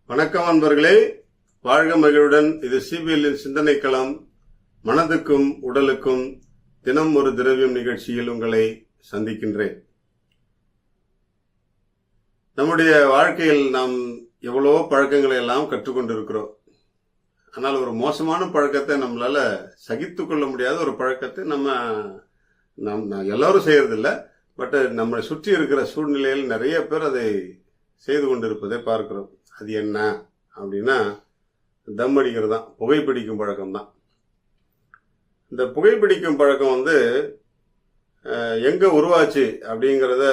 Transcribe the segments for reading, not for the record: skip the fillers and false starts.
வணக்கம் அன்பர்களே, வாழ்க மகிழ்வுடன். இது சிபிஎல்லின் சிந்தனை களம். மனதுக்கும் உடலுக்கும் தினம் ஒரு திரவியம் நிகழ்ச்சியில் உங்களை சந்திக்கின்றேன். நம்முடைய வாழ்க்கையில் நாம் எவ்வளவோ பழக்கங்களை எல்லாம் கற்றுக்கொண்டிருக்கிறோம். ஆனால் ஒரு மோசமான பழக்கத்தை நம்மளால சகித்து கொள்ள முடியாத ஒரு பழக்கத்தை நம்ம எல்லாரும் செய்யறதில்லை. பட் நம்மளை சுற்றி இருக்கிற சூழ்நிலையில் நிறைய பேர் அதை செய்து கொண்டிருப்பதை பார்க்கிறோம். அது என்ன அப்படின்னா, தம் அடிக்கிறது தான், புகைப்பிடிக்கும் பழக்கம் தான். இந்த புகைப்பிடிக்கும் பழக்கம் எங்க உருவாச்சு அப்படிங்கிறத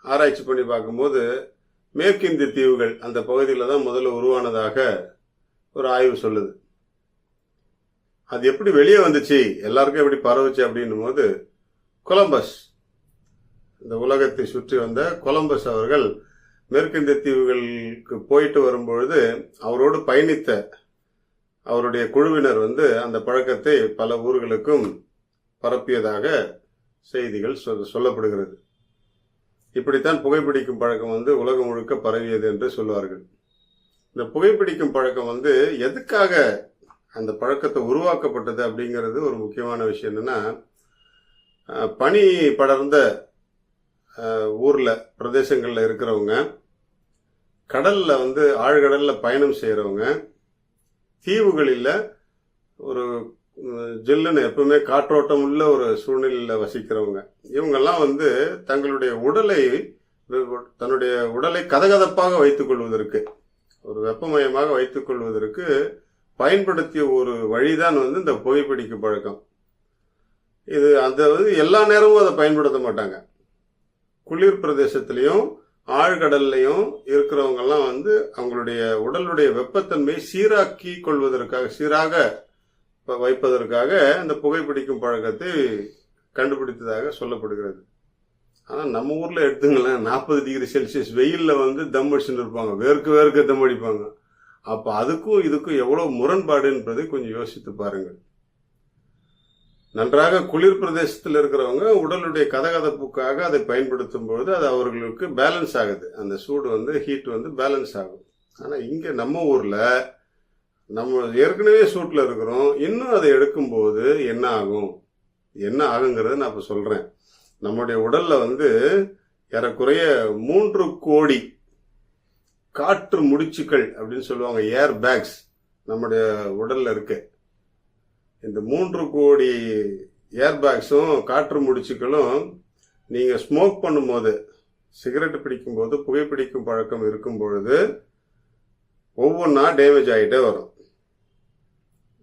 ஆராய்ச்சி பண்ணி பார்க்கும்போது மேற்கிந்திய தீவுகள் அந்த பகுதியில் தான் முதல்ல உருவானதாக ஒரு ஆய்வு சொல்லுது. அது எப்படி வெளியே வந்துச்சு, எல்லாருக்கும் எப்படி பரவுச்சு அப்படின்னும் போது, கொலம்பஸ், இந்த உலகத்தை சுற்றி வந்த கொலம்பஸ் அவர்கள் மேற்கிந்திய தீவுகளுக்கு போயிட்டு வரும்பொழுது அவரோடு பயணித்த அவருடைய குழுவினர் அந்த பழக்கத்தை பல ஊர்களுக்கும் பரப்பியதாக செய்திகள் சொல்லப்படுகிறது. இப்படித்தான் புகைப்பிடிக்கும் பழக்கம் உலகம் முழுக்க பரவியது என்று சொல்வார்கள். இந்த புகைப்பிடிக்கும் பழக்கம் எதுக்காக அந்த பழக்கத்தை உருவாக்கப்பட்டது அப்படிங்கிறது ஒரு முக்கியமான விஷயம். என்னன்னா, பனி படர்ந்த ஊர்ல பிரதேசங்கள்ல இருக்கிறவங்க, கடல்ல ஆழ்கடல்ல பயணம் செய்யறவங்க, தீவுகளில் ஒரு ஜில்லுன்னு எப்பவுமே காற்றோட்டம் உள்ள ஒரு சூழ்நிலையில வசிக்கிறவங்க, இவங்கெல்லாம் தன்னுடைய உடலை கதகதப்பாக வைத்துக் கொள்வதற்கு, ஒரு வெப்பமயமாக வைத்துக் கொள்வதற்கு பயன்படுத்திய ஒரு வழிதான் இந்த புகைப்பிடிக்கும் பழக்கம். இது எல்லா நேரமும் அதை பயன்படுத்த மாட்டாங்க. குளிர் பிரதேசத்திலையும் ஆழ்கடல்லையும் இருக்கிறவங்க எல்லாம் அவங்களுடைய உடலுடைய வெப்பத்தன்மையை சீராக்கி கொள்வதற்காக, சீராக வைப்பதற்காக அந்த புகைப்பிடிக்கும் பழக்கத்தை கண்டுபிடித்ததாக சொல்லப்படுகிறது. ஆனா நம்ம ஊர்ல எடுத்துங்களேன், 40 டிகிரி செல்சியஸ் வெயில்ல தம் அடிச்சுட்டு இருப்பாங்க, வேர்க்க தம் அடிப்பாங்க. அப்ப அதுக்கும் இதுக்கும் எவ்வளவு முரண்பாடு என்பதை கொஞ்சம் யோசித்து பாருங்கள். நன்றாக குளிர் பிரதேசத்தில் இருக்கிறவங்க உடலுடைய கதகதப்புக்காக அதை பயன்படுத்தும் பொழுது அது அவர்களுக்கு பேலன்ஸ் ஆகுது, அந்த சூடு ஹீட் பேலன்ஸ் ஆகும். ஆனா இங்க நம்ம ஊர்ல நம்ம ஏற்கனவே சூட்ல இருக்கிறோம், இன்னும் அதை எடுக்கும்போது என்ன ஆகுங்கிறத நான் இப்ப சொல்றேன். நம்முடைய உடல்ல ஏறக்குறைய 3 கோடி காற்று முடிச்சுக்கள் அப்படின்னு சொல்லுவாங்க, ஏர் பேக்ஸ் நம்முடைய உடல்ல இருக்கு. இந்த 3 கோடி ஏர்பேக்ஸும் காற்று முடிச்சுக்களும் நீங்க ஸ்மோக் பண்ணும்போது, சிகரெட் பிடிக்கும் போது, புகைப்பிடிக்கும் பழக்கம் இருக்கும் பொழுது ஒவ்வொன்றா டேமேஜ் ஆகிட்டே வரும்.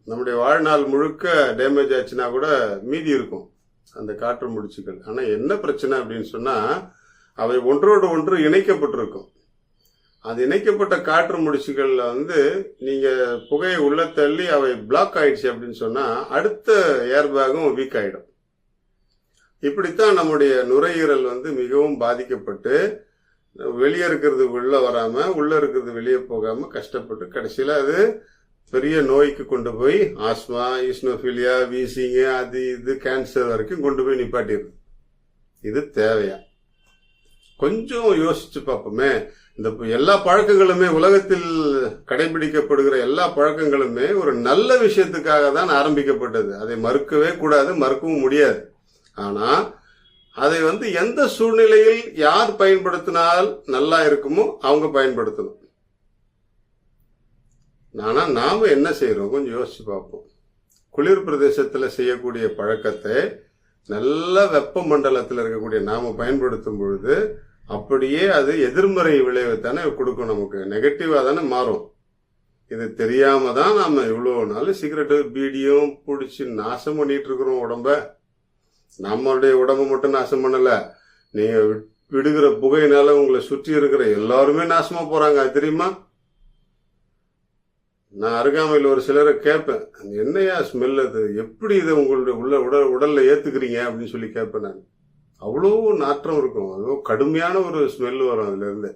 நம்முடைய வாழ்நாள் முழுக்க டேமேஜ் ஆச்சுன்னா கூட மீதி இருக்கும் அந்த காற்று முடிச்சுக்கள். ஆனா என்ன பிரச்சனை அப்படின்னு சொன்னா, அவை ஒன்றோடு ஒன்று இணைக்கப்பட்டிருக்கும். அது இணைக்கப்பட்ட காற்று முடிச்சுகள்ல நீங்க புகையை உள்ள தள்ளி அவை பிளாக் ஆயிடுச்சு அப்படின்னு சொன்னா அடுத்த ஏர்பேகும் வீக் ஆயிடும். இப்படித்தான் நம்முடைய நுரையீரல் மிகவும் பாதிக்கப்பட்டு வெளியே இருக்கிறது உள்ள வராம, உள்ள இருக்கிறது வெளியே போகாம கஷ்டப்பட்டு கடைசியில அது பெரிய நோய்க்கு கொண்டு போய் ஆஸ்மா, ஈஸ்னோஃபிலியா, வீசிங், அது இது கேன்சர் வரைக்கும் கொண்டு போய் நிப்பாட்டிடுது. இது தேவையா? கொஞ்சம் யோசிச்சு பார்ப்போமே. இந்த எல்லா பழக்கங்களுமே, உலகத்தில் கடைபிடிக்கப்படுகிற எல்லா பழக்கங்களுமே ஒரு நல்ல விஷயத்துக்காக தான் ஆரம்பிக்கப்பட்டது. அதை மறுக்கவே கூடாது, மறுக்கவும் முடியாது. ஆனா அதை எந்த சூழ்நிலையில் யார் பயன்படுத்தினால் நல்லா இருக்குமோ அவங்க பயன்படுத்தணும். ஆனா நாம என்ன செய்யறோம் கொஞ்சம் யோசிச்சு பார்ப்போம். குளிர் பிரதேசத்துல செய்யக்கூடிய பழக்கத்தை நல்ல வெப்ப மண்டலத்தில் இருக்கக்கூடிய நாம பயன்படுத்தும் பொழுது அப்படியே அது எதிர்மறை விளைவை தானே கொடுக்கும், நமக்கு நெகட்டிவா தானே மாறும். இது தெரியாம தான் நாம இவ்வளவு நாள் சிகரெட்டு பீடியும் பிடிச்சி நாசம் பண்ணிட்டு இருக்கிறோம் உடம்ப. நம்மளுடைய உடம்ப மட்டும் நாசம் பண்ணல, நீங்க விடுகிற புகையினால உங்களை சுற்றி இருக்கிற எல்லாருமே நாசமா போறாங்க, அது தெரியுமா? நான் அருகாமையில் ஒரு சிலரை கேட்பேன், என்னையா ஸ்மெல் அது, எப்படி இதை உங்களுடைய உடல்ல ஏத்துக்கிறீங்க அப்படின்னு சொல்லி கேட்பேன். நான் அவ்வளோ நாற்றம் இருக்கும், அவ்வளோ கடுமையான ஒரு ஸ்மெல் வரும். அதுல இருந்து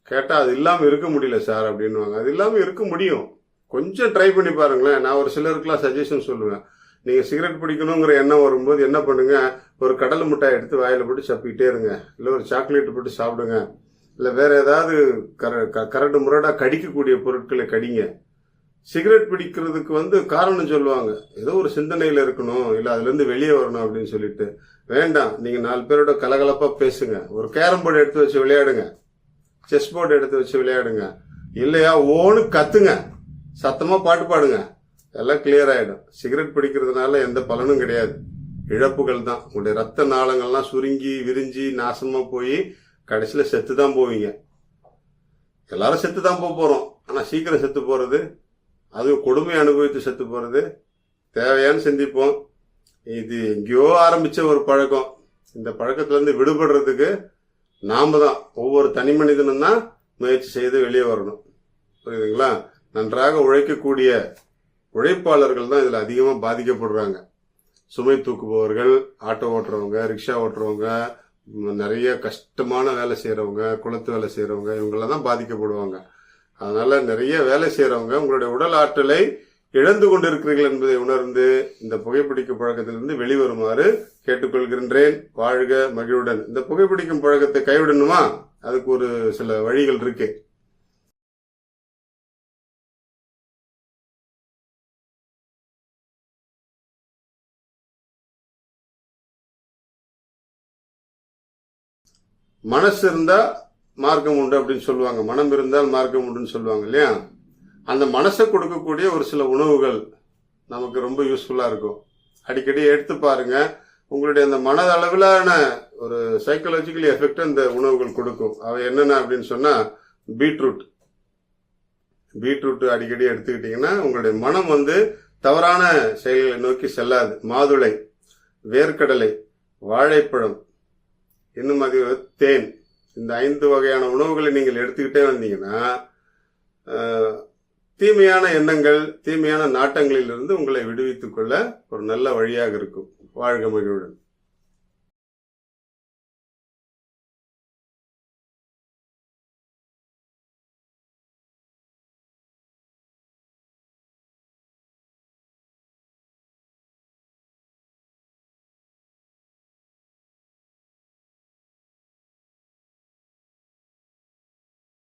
கேட்டா அது இல்லாம இருக்க முடியல சார் அப்படின்னுவாங்க. அது இல்லாம இருக்க முடியும், கொஞ்சம் ட்ரை பண்ணி பாருங்களேன். நான் ஒரு சிலருக்குலாம் சஜஷன் சொல்லுவேன். நீங்க சிகரெட் பிடிக்கணுங்கிற எண்ணம் வரும்போது என்ன பண்ணுங்க, ஒரு கடலை மிட்டாய் எடுத்து வாயில போட்டு சப்பிக்கிட்டே இருங்க, இல்லை ஒரு சாக்லேட் போட்டு சாப்பிடுங்க, இல்லை வேற ஏதாவது கரடு முரடா கடிக்கக்கூடிய பொருட்களை கடிங்க. சிகரெட் பிடிக்கிறதுக்கு காரணம் சொல்லுவாங்க, ஏதோ ஒரு சிந்தனையில இருக்கணும், இல்லை அதுல இருந்து வெளியே வரணும் அப்படின்னு சொல்லிட்டு. வேண்டாம், நீங்க 4 பேரோட கலகலப்பா பேசுங்க, ஒரு கேரம் போர்டு எடுத்து வச்சு விளையாடுங்க, செஸ் போர்டு எடுத்து வச்சு விளையாடுங்க, இல்லையா ஓன்னு கத்துங்க, சத்தமா பாட்டு பாடுங்க, எல்லாம் கிளியர் ஆயிடும். சிகரெட் பிடிக்கிறதுனால எந்த பலனும் கிடையாது, இழப்புகள் தான். உங்களுடைய ரத்த நாளங்கள்லாம் சுருங்கி விரிஞ்சி நாசமா போய் கடைசியில செத்து தான் போவீங்க. எல்லாரும் செத்து தான் போறோம், ஆனா சீக்கிரம் செத்து போறது, அது கொடுமை அனுபவித்து செத்து போறது தேவையான்னு சிந்திப்போம். இது எங்கேயோ ஆரம்பிச்ச ஒரு பழக்கம். இந்த பழக்கத்துல இருந்து விடுபடுறதுக்கு நாம தான், ஒவ்வொரு தனி மனிதனும் தான் முயற்சி செய்து வெளியே வரணும். புரியுதுங்களா? நன்றாக உழைக்கக்கூடிய உழைப்பாளர்கள் தான் இதுல அதிகமா பாதிக்கப்படுறாங்க. சுமை தூக்குபவர்கள், ஆட்டோ ஓட்டுறவங்க, ரிக்ஷா ஓட்டுறவங்க, நிறைய கஷ்டமான வேலை செய்யறவங்க, குளத்து வேலை செய்யறவங்க, இவங்கெல்லாம் தான் பாதிக்கப்படுவாங்க. அதனால நிறைய வேலை செய்யறவங்க உங்களுடைய உடல் ஆற்றலை இழந்து கொண்டிருக்கிறீர்கள் என்பதை உணர்ந்து இந்த புகைப்பிடிக்கும் பழக்கத்திலிருந்து வெளிவருமாறு கேட்டுக்கொள்கின்றேன். வாழ்க மகிழ்வுடன். இந்த புகைப்பிடிக்கும் பழக்கத்தை கைவிடணுமா? அதுக்கு ஒரு சில வழிகள் இருக்கு. மனசு இருந்தா மார்க்கம் உண்டு அப்படின்னு சொல்லுவாங்க, மனம் இருந்தால் மார்க்கம் உண்டுன்னு சொல்லுவாங்க இல்லையா? அந்த மனசை கொடுக்கக்கூடிய ஒரு சில உணவுகள் நமக்கு ரொம்ப யூஸ்ஃபுல்லா இருக்கும். அடிக்கடி எடுத்து பாருங்க, உங்களுடைய அந்த மனதளவிலான ஒரு சைக்காலஜிக்கல் எஃபெக்ட் அந்த உணவுகள் கொடுக்கும். அவை என்னென்ன அப்படின்னு சொன்னா, பீட்ரூட் அடிக்கடி எடுத்துக்கிட்டீங்கன்னா உங்களுடைய மனம் தவறான செயல்களை நோக்கி செல்லாது. மாதுளை, வேர்க்கடலை, வாழைப்பழம், இன்னும் அது தேன், இந்த 5 வகையான உணவுகளை நீங்கள் எடுத்துக்கிட்டே வந்தீங்கன்னா தீமையான எண்ணங்கள், தீமையான நாட்டங்களிலிருந்து உங்களை விடுவித்துக் கொள்ள ஒரு நல்ல வழியாக இருக்கும். வாழ்க மகிழ்வுடன்.